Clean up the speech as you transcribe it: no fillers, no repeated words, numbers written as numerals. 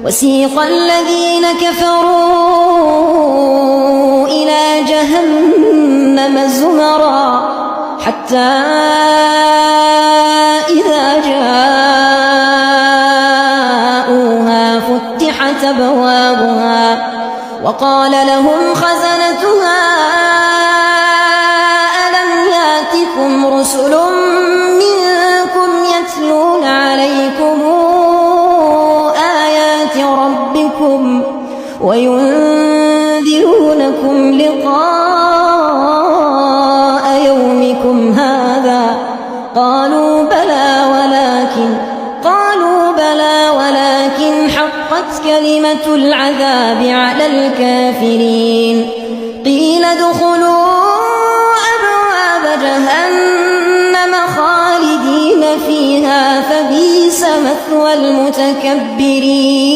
وسيق الذين كفروا إلى جهنم زمرا حتى إذا جاءوها فتحت أبوابها وقال لهم خزنتها ألم يأتكم رسل منكم يتلون عليكم آيات ربكم وينذرونكم لقاء يومكم هذا قالوا بلى ولكن حقت كلمة العذاب على الكافرين قيل ادخلوا أبواب جهنم خالدين فيها فبئس مثوى المتكبرين